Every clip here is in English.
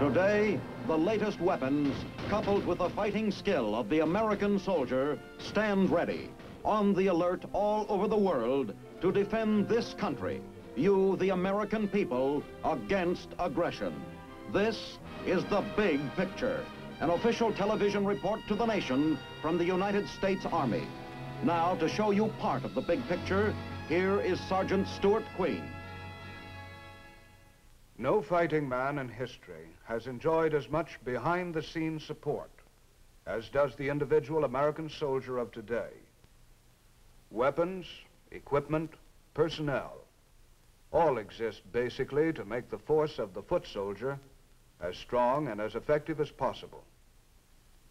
Today, the latest weapons, coupled with the fighting skill of the American soldier, stand ready, on the alert all over the world to defend this country, you, the American people, against aggression. This is The Big Picture, an official television report to the nation from the United States Army. Now, to show you part of the big picture, here is Sergeant Stuart Queen. No fighting man in history has enjoyed as much behind-the-scenes support as does the individual American soldier of today. Weapons, equipment, personnel, all exist basically to make the force of the foot soldier as strong and as effective as possible.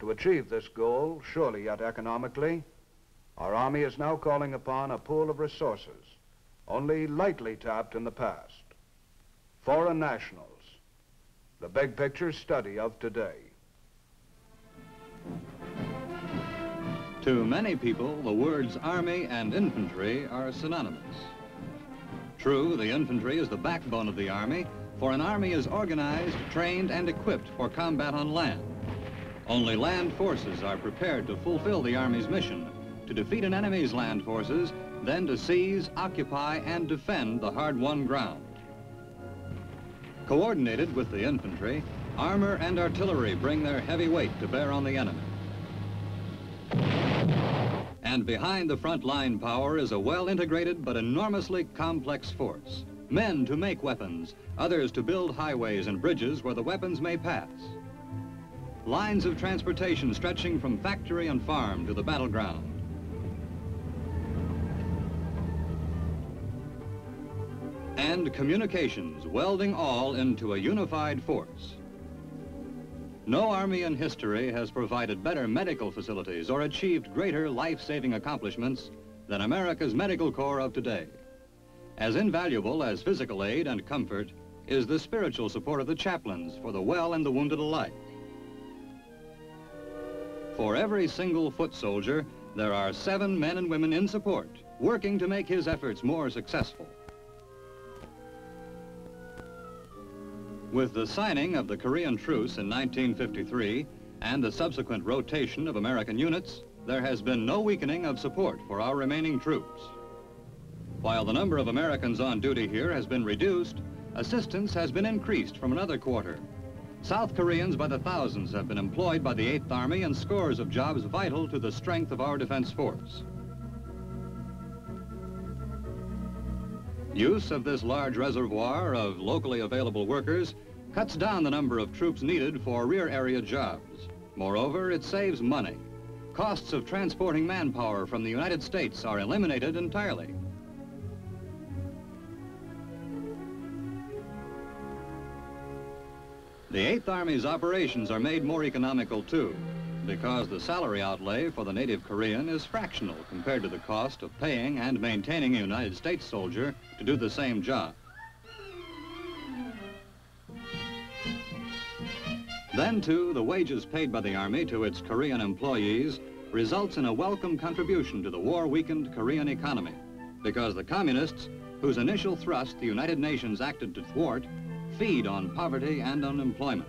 To achieve this goal, surely yet economically, our Army is now calling upon a pool of resources only lightly tapped in the past. Foreign nationals, the big picture study of today. To many people, the words Army and infantry are synonymous. True, the infantry is the backbone of the Army, for an Army is organized, trained, and equipped for combat on land. Only land forces are prepared to fulfill the Army's mission, to defeat an enemy's land forces, then to seize, occupy, and defend the hard-won ground. Coordinated with the infantry, armor and artillery bring their heavy weight to bear on the enemy. And behind the front line power is a well-integrated but enormously complex force. Men to make weapons, others to build highways and bridges where the weapons may pass. Lines of transportation stretching from factory and farm to the battleground. And communications, welding all into a unified force. No Army in history has provided better medical facilities or achieved greater life-saving accomplishments than America's Medical Corps of today. As invaluable as physical aid and comfort is the spiritual support of the chaplains for the well and the wounded alike. For every single foot soldier, there are 7 men and women in support, working to make his efforts more successful. With the signing of the Korean Truce in 1953 and the subsequent rotation of American units, there has been no weakening of support for our remaining troops. While the number of Americans on duty here has been reduced, assistance has been increased from another quarter. South Koreans by the thousands have been employed by the 8th Army in scores of jobs vital to the strength of our defense force. Use of this large reservoir of locally available workers cuts down the number of troops needed for rear area jobs. Moreover, it saves money. Costs of transporting manpower from the United States are eliminated entirely. The 8th Army's operations are made more economical too, because the salary outlay for the native Korean is fractional compared to the cost of paying and maintaining a United States soldier to do the same job. Then, too, the wages paid by the Army to its Korean employees results in a welcome contribution to the war-weakened Korean economy, because the communists, whose initial thrust the United Nations acted to thwart, feed on poverty and unemployment.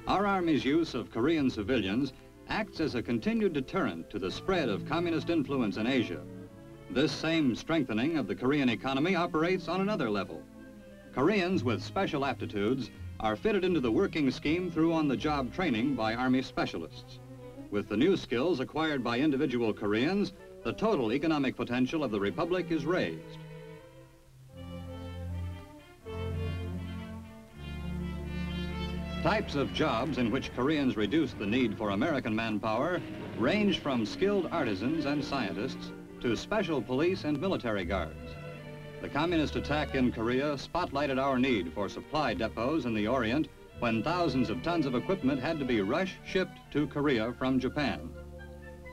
Our Army's use of Korean civilians acts as a continued deterrent to the spread of communist influence in Asia. This same strengthening of the Korean economy operates on another level. Koreans with special aptitudes are fitted into the working scheme through on-the-job training by Army specialists. With the new skills acquired by individual Koreans, the total economic potential of the Republic is raised. Types of jobs in which Koreans reduce the need for American manpower range from skilled artisans and scientists to special police and military guards. The communist attack in Korea spotlighted our need for supply depots in the Orient when thousands of tons of equipment had to be rush-shipped to Korea from Japan.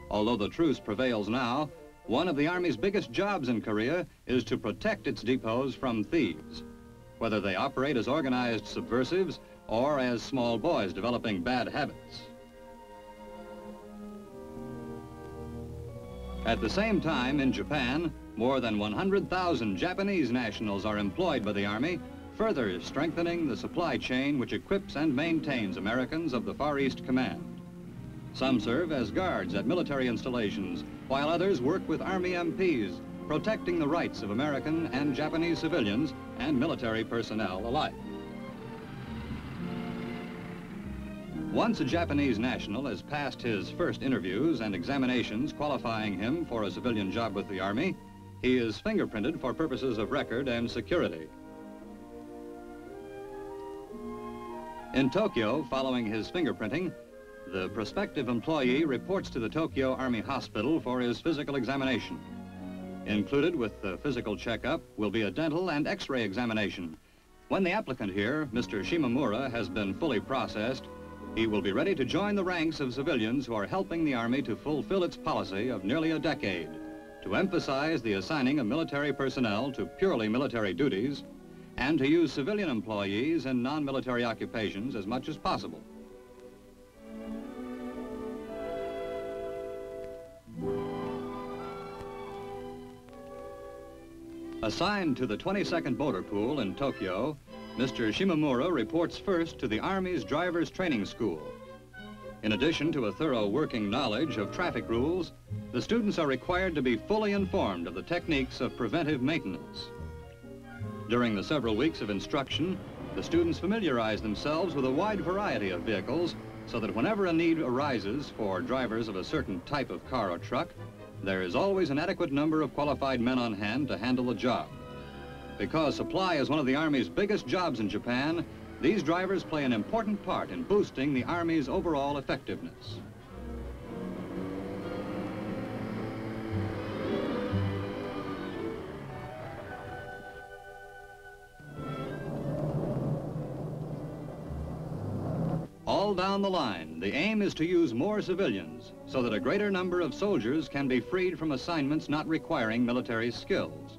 Although the truce prevails now, one of the Army's biggest jobs in Korea is to protect its depots from thieves, whether they operate as organized subversives or as small boys developing bad habits. At the same time, in Japan, more than 100,000 Japanese nationals are employed by the Army, further strengthening the supply chain which equips and maintains Americans of the Far East Command. Some serve as guards at military installations, while others work with Army MPs, protecting the rights of American and Japanese civilians and military personnel alike. Once a Japanese national has passed his first interviews and examinations qualifying him for a civilian job with the Army, he is fingerprinted for purposes of record and security. In Tokyo, following his fingerprinting, the prospective employee reports to the Tokyo Army Hospital for his physical examination. Included with the physical checkup will be a dental and X-ray examination. When the applicant here, Mr. Shimamura, has been fully processed, he will be ready to join the ranks of civilians who are helping the Army to fulfill its policy of nearly a decade, to emphasize the assigning of military personnel to purely military duties, and to use civilian employees in non-military occupations as much as possible. Assigned to the 22nd Motor Pool in Tokyo, Mr. Shimamura reports first to the Army's Driver's Training School. In addition to a thorough working knowledge of traffic rules, the students are required to be fully informed of the techniques of preventive maintenance. During the several weeks of instruction, the students familiarize themselves with a wide variety of vehicles so that whenever a need arises for drivers of a certain type of car or truck, there is always an adequate number of qualified men on hand to handle the job. Because supply is one of the Army's biggest jobs in Japan, these drivers play an important part in boosting the Army's overall effectiveness. All down the line, the aim is to use more civilians so that a greater number of soldiers can be freed from assignments not requiring military skills.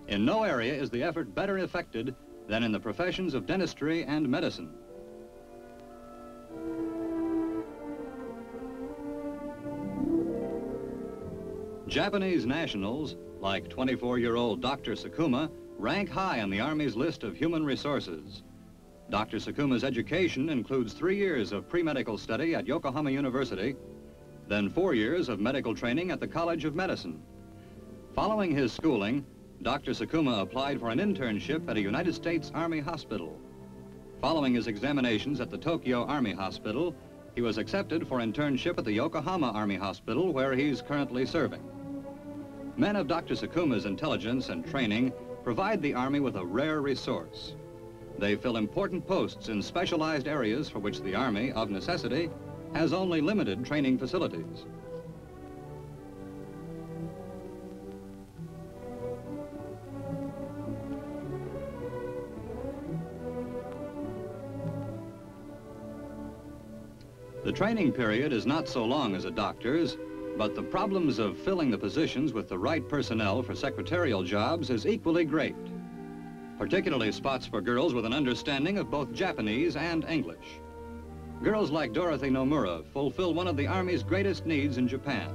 In no area is the effort better effected than in the professions of dentistry and medicine. Japanese nationals, like 24-year-old Dr. Sakuma, rank high on the Army's list of human resources. Dr. Sakuma's education includes 3 years of pre-medical study at Yokohama University, then 4 years of medical training at the College of Medicine. Following his schooling, Dr. Sakuma applied for an internship at a United States Army hospital. Following his examinations at the Tokyo Army Hospital, he was accepted for internship at the Yokohama Army Hospital, where he's currently serving. Men of Dr. Sakuma's intelligence and training provide the Army with a rare resource. They fill important posts in specialized areas for which the Army, of necessity, has only limited training facilities. The training period is not so long as a doctor's, but the problems of filling the positions with the right personnel for secretarial jobs is equally great. Particularly spots for girls with an understanding of both Japanese and English. Girls like Dorothy Nomura fulfill one of the Army's greatest needs in Japan.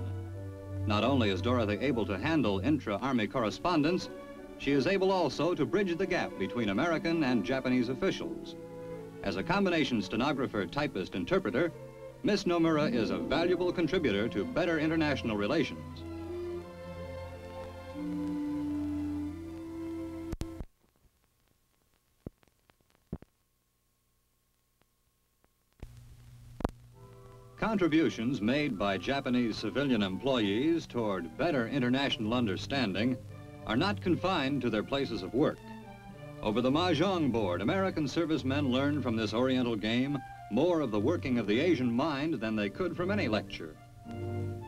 Not only is Dorothy able to handle intra-Army correspondence, she is able also to bridge the gap between American and Japanese officials. As a combination stenographer, typist, interpreter, Miss Nomura is a valuable contributor to better international relations. Contributions made by Japanese civilian employees toward better international understanding are not confined to their places of work. Over the Mahjong board, American servicemen learn from this Oriental game more of the working of the Asian mind than they could from any lecture.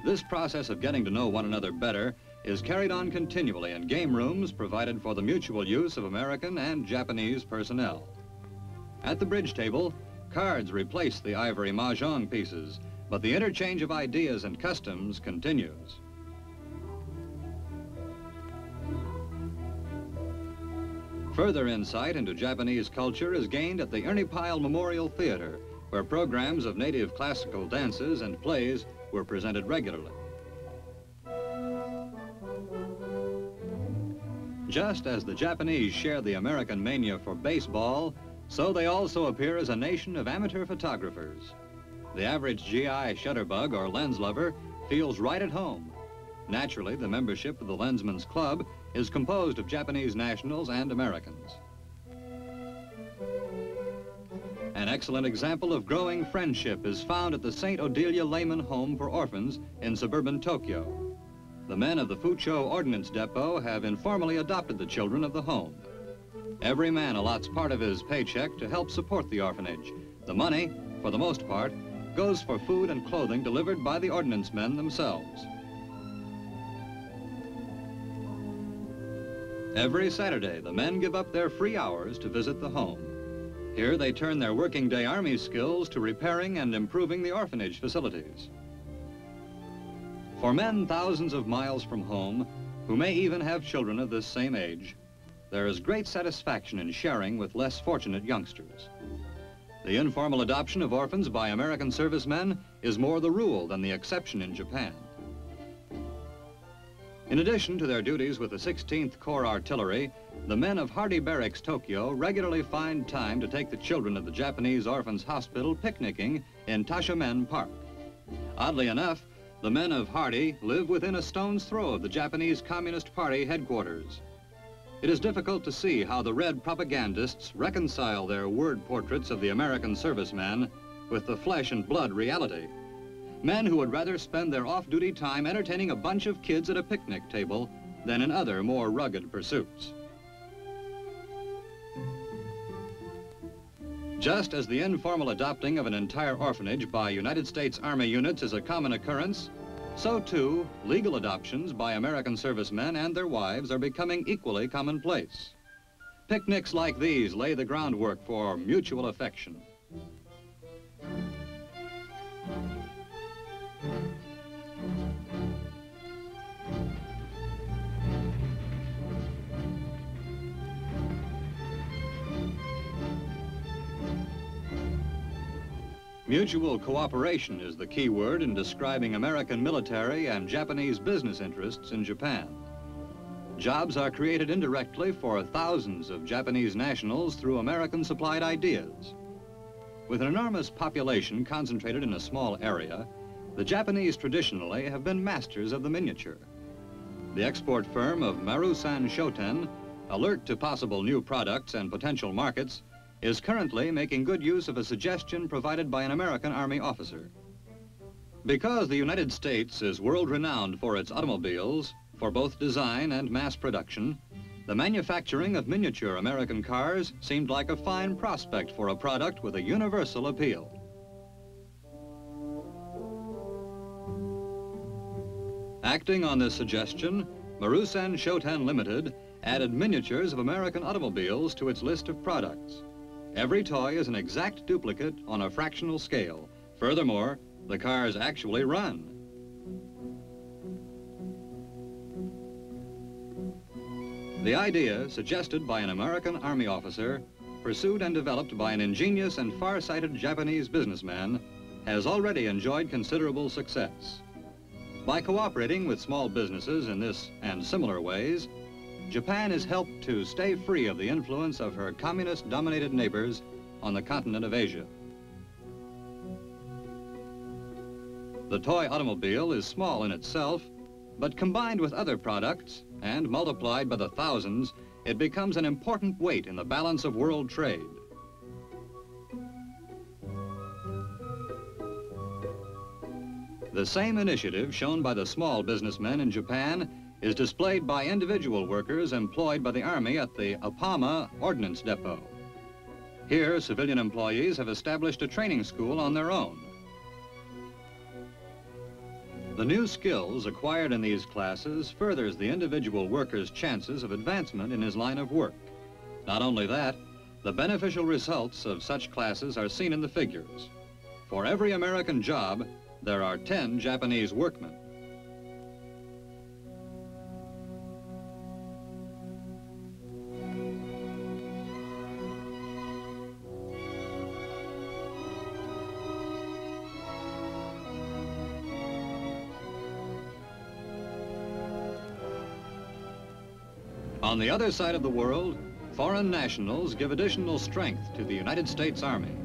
This process of getting to know one another better is carried on continually in game rooms provided for the mutual use of American and Japanese personnel. At the bridge table, cards replace the ivory Mahjong pieces, but the interchange of ideas and customs continues. Further insight into Japanese culture is gained at the Ernie Pyle Memorial Theater, where programs of native classical dances and plays were presented regularly. Just as the Japanese share the American mania for baseball, so they also appear as a nation of amateur photographers. The average GI shutterbug or lens lover feels right at home. Naturally, the membership of the Lensman's Club is composed of Japanese nationals and Americans. An excellent example of growing friendship is found at the St. Odelia Layman Home for Orphans in suburban Tokyo. The men of the Fucho Ordnance Depot have informally adopted the children of the home. Every man allots part of his paycheck to help support the orphanage. The money, for the most part, goes for food and clothing delivered by the ordnance men themselves. Every Saturday, the men give up their free hours to visit the home. Here they turn their working day Army skills to repairing and improving the orphanage facilities. For men thousands of miles from home, who may even have children of this same age, there is great satisfaction in sharing with less fortunate youngsters. The informal adoption of orphans by American servicemen is more the rule than the exception in Japan. In addition to their duties with the 16th Corps Artillery, the men of Hardy Barracks, Tokyo, regularly find time to take the children of the Japanese Orphans Hospital picnicking in Tashomen Park. Oddly enough, the men of Hardy live within a stone's throw of the Japanese Communist Party headquarters. It is difficult to see how the red propagandists reconcile their word portraits of the American serviceman with the flesh and blood reality. Men who would rather spend their off-duty time entertaining a bunch of kids at a picnic table than in other more rugged pursuits. Just as the informal adopting of an entire orphanage by United States Army units is a common occurrence, so too, legal adoptions by American servicemen and their wives are becoming equally commonplace. Picnics like these lay the groundwork for mutual affection. Mutual cooperation is the key word in describing American military and Japanese business interests in Japan. Jobs are created indirectly for thousands of Japanese nationals through American-supplied ideas. With an enormous population concentrated in a small area, the Japanese traditionally have been masters of the miniature. The export firm of Marusan Shoten, alert to possible new products and potential markets, is currently making good use of a suggestion provided by an American Army officer. Because the United States is world-renowned for its automobiles, for both design and mass production, the manufacturing of miniature American cars seemed like a fine prospect for a product with a universal appeal. Acting on this suggestion, Marusan Shoten Limited added miniatures of American automobiles to its list of products. Every toy is an exact duplicate on a fractional scale. Furthermore, the cars actually run. The idea, suggested by an American Army officer, pursued and developed by an ingenious and far-sighted Japanese businessman, has already enjoyed considerable success. By cooperating with small businesses in this and similar ways, Japan is helped to stay free of the influence of her communist-dominated neighbors on the continent of Asia. The toy automobile is small in itself, but combined with other products and multiplied by the thousands, it becomes an important weight in the balance of world trade. The same initiative shown by the small businessmen in Japan is displayed by individual workers employed by the Army at the Apama Ordnance Depot. Here, civilian employees have established a training school on their own. The new skills acquired in these classes furthers the individual worker's chances of advancement in his line of work. Not only that, the beneficial results of such classes are seen in the figures. For every American job, there are 10 Japanese workmen. On the other side of the world, foreign nationals give additional strength to the United States Army.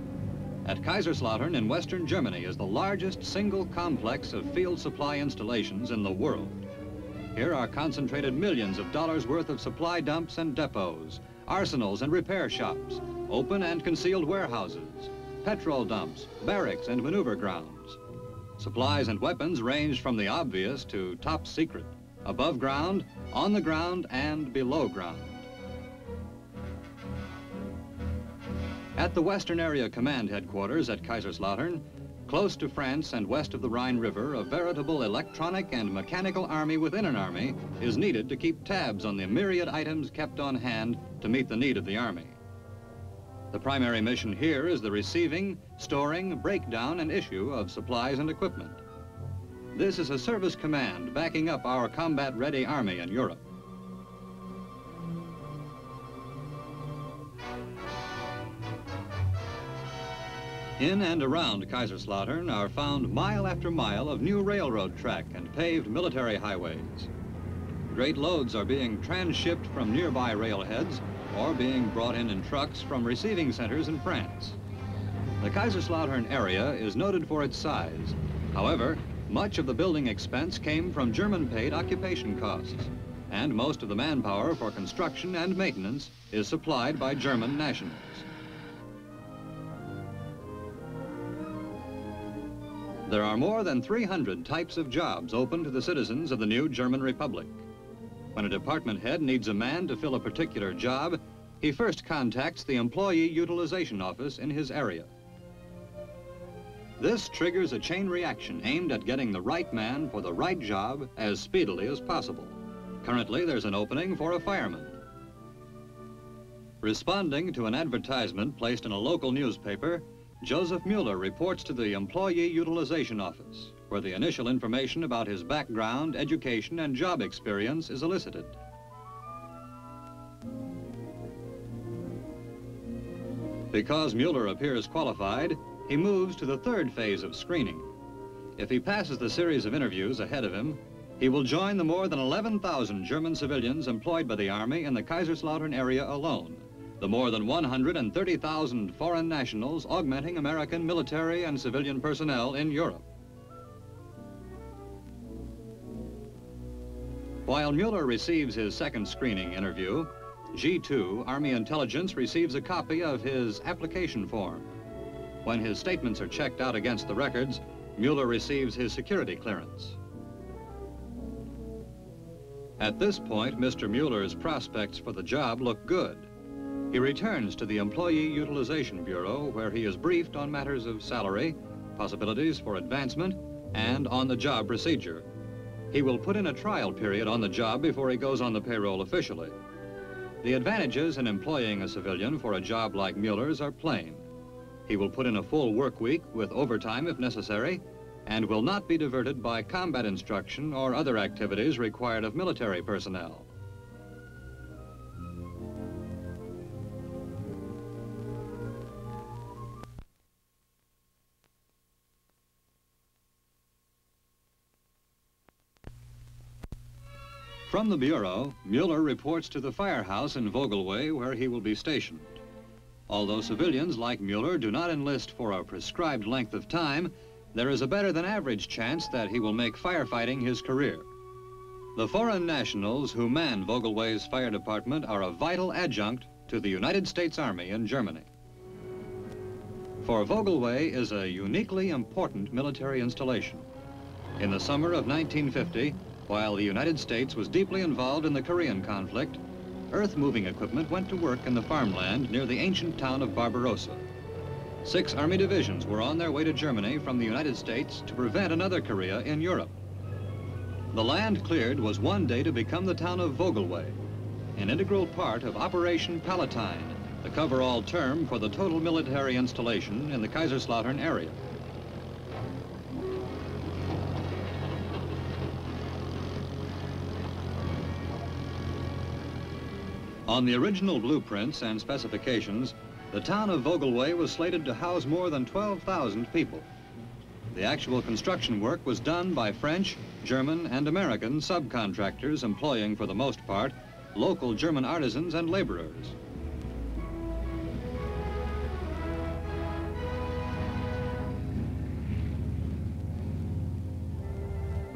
At Kaiserslautern in western Germany is the largest single complex of field supply installations in the world. Here are concentrated millions of dollars worth of supply dumps and depots, arsenals and repair shops, open and concealed warehouses, petrol dumps, barracks and maneuver grounds. Supplies and weapons range from the obvious to top secret, above ground, on the ground, and below ground. At the Western Area Command Headquarters at Kaiserslautern, close to France and west of the Rhine River, a veritable electronic and mechanical army within an army is needed to keep tabs on the myriad items kept on hand to meet the need of the Army. The primary mission here is the receiving, storing, breakdown, and issue of supplies and equipment. This is a service command backing up our combat-ready Army in Europe. In and around Kaiserslautern are found mile after mile of new railroad track and paved military highways. Great loads are being transshipped from nearby railheads or being brought in trucks from receiving centers in France. The Kaiserslautern area is noted for its size. However, much of the building expense came from German-paid occupation costs, and most of the manpower for construction and maintenance is supplied by German nationals. There are more than 300 types of jobs open to the citizens of the new German Republic. When a department head needs a man to fill a particular job, he first contacts the Employee Utilization Office in his area. This triggers a chain reaction aimed at getting the right man for the right job as speedily as possible. Currently, there's an opening for a fireman. Responding to an advertisement placed in a local newspaper, Joseph Mueller reports to the Employee Utilization Office, where the initial information about his background, education, and job experience is elicited. Because Mueller appears qualified, he moves to the third phase of screening. If he passes the series of interviews ahead of him, he will join the more than 11,000 German civilians employed by the Army in the Kaiserslautern area alone, the more than 130,000 foreign nationals augmenting American military and civilian personnel in Europe. While Mueller receives his second screening interview, G2, Army Intelligence, receives a copy of his application form. When his statements are checked out against the records, Mueller receives his security clearance. At this point, Mr. Mueller's prospects for the job look good. He returns to the Employee Utilization Bureau, where he is briefed on matters of salary, possibilities for advancement, and on-the-job procedure. He will put in a trial period on the job before he goes on the payroll officially. The advantages in employing a civilian for a job like Mueller's are plain. He will put in a full work week with overtime if necessary, and will not be diverted by combat instruction or other activities required of military personnel. From the Bureau, Mueller reports to the firehouse in Vogelway, where he will be stationed. Although civilians like Mueller do not enlist for a prescribed length of time, there is a better than average chance that he will make firefighting his career. The foreign nationals who man Vogelway's fire department are a vital adjunct to the United States Army in Germany. For Vogelway is a uniquely important military installation. In the summer of 1950, while the United States was deeply involved in the Korean conflict, earth-moving equipment went to work in the farmland near the ancient town of Barbarossa. 6 Army divisions were on their way to Germany from the United States to prevent another Korea in Europe. The land cleared was one day to become the town of Vogelway, an integral part of Operation Palatine, the cover-all term for the total military installation in the Kaiserslautern area. On the original blueprints and specifications, the town of Vogelway was slated to house more than 12,000 people. The actual construction work was done by French, German, and American subcontractors employing, for the most part, local German artisans and laborers.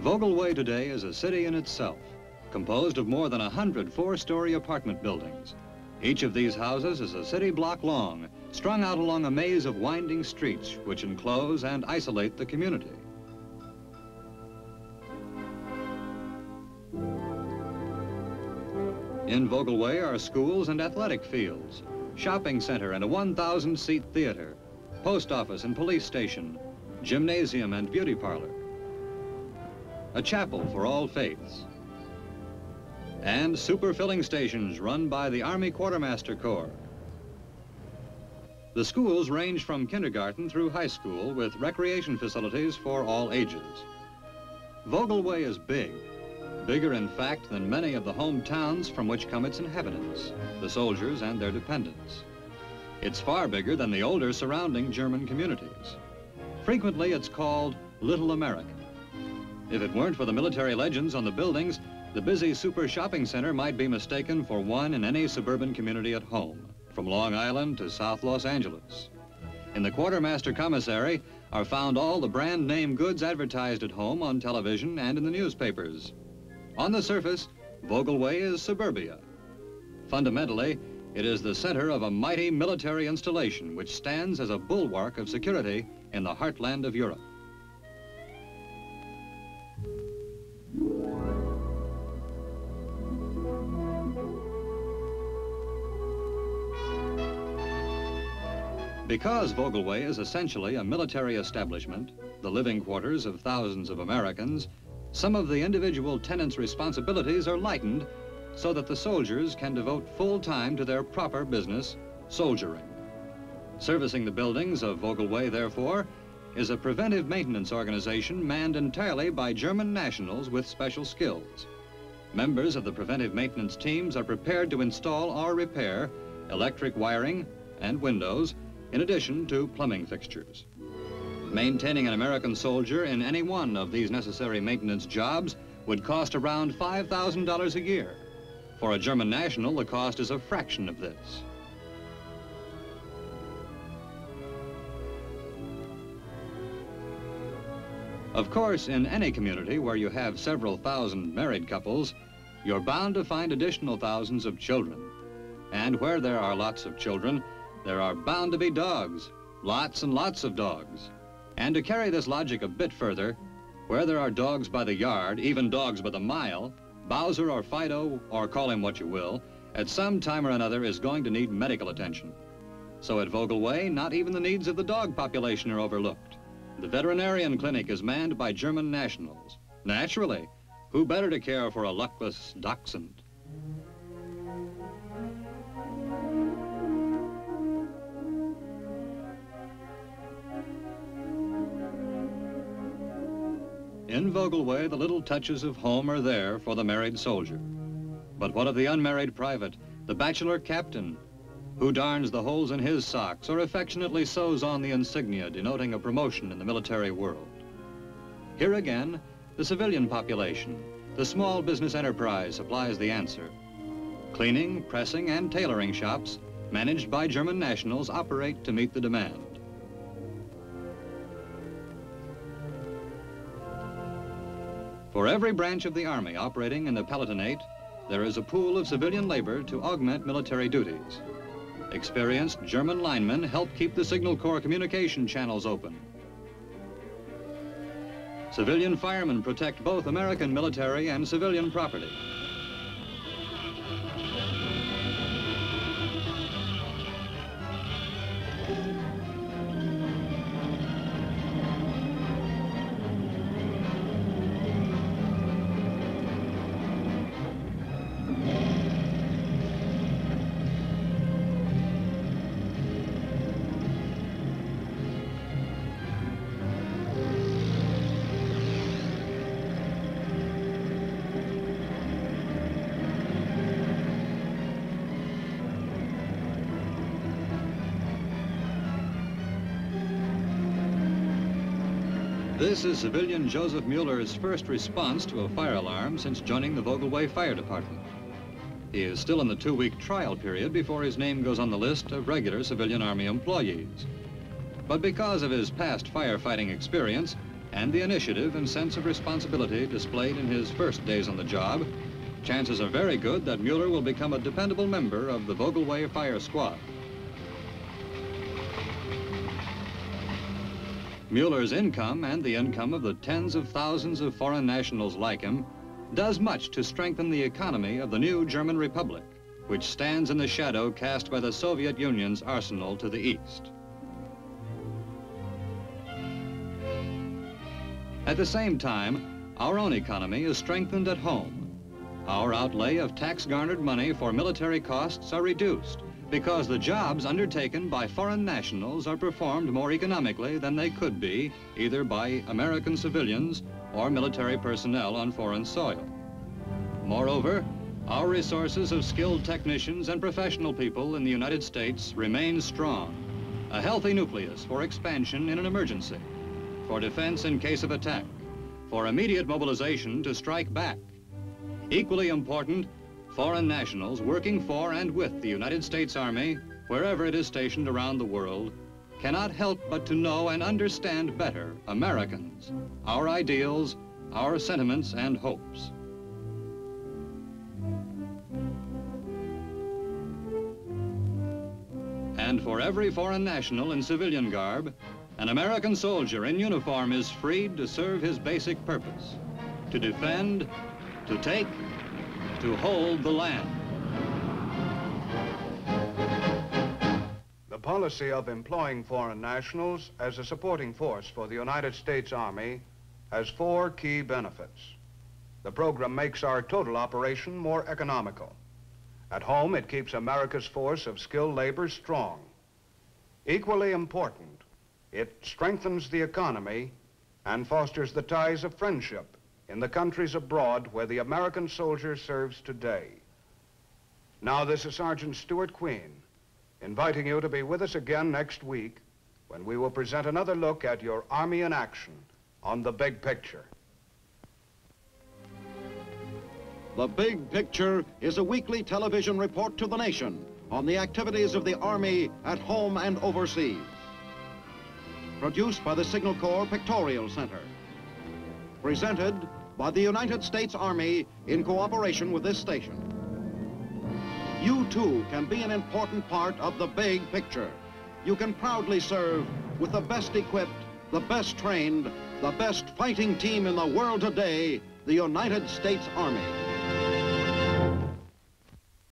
Vogelway today is a city in itself, composed of more than 100 four-story apartment buildings. Each of these houses is a city block long, strung out along a maze of winding streets which enclose and isolate the community. In Vogelway are schools and athletic fields, shopping center and a 1,000-seat theater, post office and police station, gymnasium and beauty parlor, a chapel for all faiths, and super filling stations run by the Army Quartermaster Corps. The schools range from kindergarten through high school with recreation facilities for all ages. Vogelway is big, bigger in fact than many of the hometowns from which come its inhabitants, the soldiers and their dependents. It's far bigger than the older surrounding German communities. Frequently it's called Little America. If it weren't for the military legends on the buildings, the busy super shopping center might be mistaken for one in any suburban community at home, from Long Island to South Los Angeles. In the Quartermaster Commissary are found all the brand name goods advertised at home on television and in the newspapers. On the surface, Vogelway is suburbia. Fundamentally, it is the center of a mighty military installation which stands as a bulwark of security in the heartland of Europe. Because Vogelway is essentially a military establishment, the living quarters of thousands of Americans, some of the individual tenants' responsibilities are lightened so that the soldiers can devote full time to their proper business, soldiering. Servicing the buildings of Vogelway, therefore, is a preventive maintenance organization manned entirely by German nationals with special skills. Members of the preventive maintenance teams are prepared to install or repair electric wiring and windows, in addition to plumbing fixtures. Maintaining an American soldier in any one of these necessary maintenance jobs would cost around $5,000 a year. For a German national, the cost is a fraction of this. Of course, in any community where you have several thousand married couples, you're bound to find additional thousands of children. And where there are lots of children, there are bound to be dogs, lots and lots of dogs. And to carry this logic a bit further, where there are dogs by the yard, even dogs by the mile, Bowser or Fido, or call him what you will, at some time or another is going to need medical attention. So at Vogelway, not even the needs of the dog population are overlooked. The veterinarian clinic is manned by German nationals. Naturally, who better to care for a luckless dachshund? In Vogelway, the little touches of home are there for the married soldier. But what of the unmarried private, the bachelor captain, who darns the holes in his socks or affectionately sews on the insignia denoting a promotion in the military world? Here again, the civilian population, the small business enterprise supplies the answer. Cleaning, pressing, and tailoring shops, managed by German nationals, operate to meet the demand. For every branch of the Army operating in the Palatinate, there is a pool of civilian labor to augment military duties. Experienced German linemen help keep the Signal Corps communication channels open. Civilian firemen protect both American military and civilian property. This is civilian Joseph Mueller's first response to a fire alarm since joining the Vogelway Fire Department. He is still in the 2-week trial period before his name goes on the list of regular civilian Army employees. But because of his past firefighting experience and the initiative and sense of responsibility displayed in his first days on the job, chances are very good that Mueller will become a dependable member of the Vogelway Fire Squad. Mueller's income and the income of the tens of thousands of foreign nationals like him does much to strengthen the economy of the new German Republic, which stands in the shadow cast by the Soviet Union's arsenal to the east. At the same time, our own economy is strengthened at home. Our outlay of tax-garnered money for military costs are reduced because the jobs undertaken by foreign nationals are performed more economically than they could be either by American civilians or military personnel on foreign soil. Moreover, our resources of skilled technicians and professional people in the United States remain strong, a healthy nucleus for expansion in an emergency, for defense in case of attack, for immediate mobilization to strike back. Equally important, foreign nationals working for and with the United States Army, wherever it is stationed around the world, cannot help but to know and understand better Americans, our ideals, our sentiments and hopes. And for every foreign national in civilian garb, an American soldier in uniform is freed to serve his basic purpose, to defend, to take, to hold the land. The policy of employing foreign nationals as a supporting force for the United States Army has 4 key benefits. The program makes our total operation more economical. At home, it keeps America's force of skilled labor strong. Equally important, it strengthens the economy and fosters the ties of friendship in the countries abroad where the American soldier serves today. Now, this is Sergeant Stuart Queen, inviting you to be with us again next week when we will present another look at your Army in action on The Big Picture. The Big Picture is a weekly television report to the nation on the activities of the Army at home and overseas. Produced by the Signal Corps Pictorial Center. Presented by the United States Army in cooperation with this station. You too can be an important part of the big picture. You can proudly serve with the best equipped, the best trained, the best fighting team in the world today, the United States Army.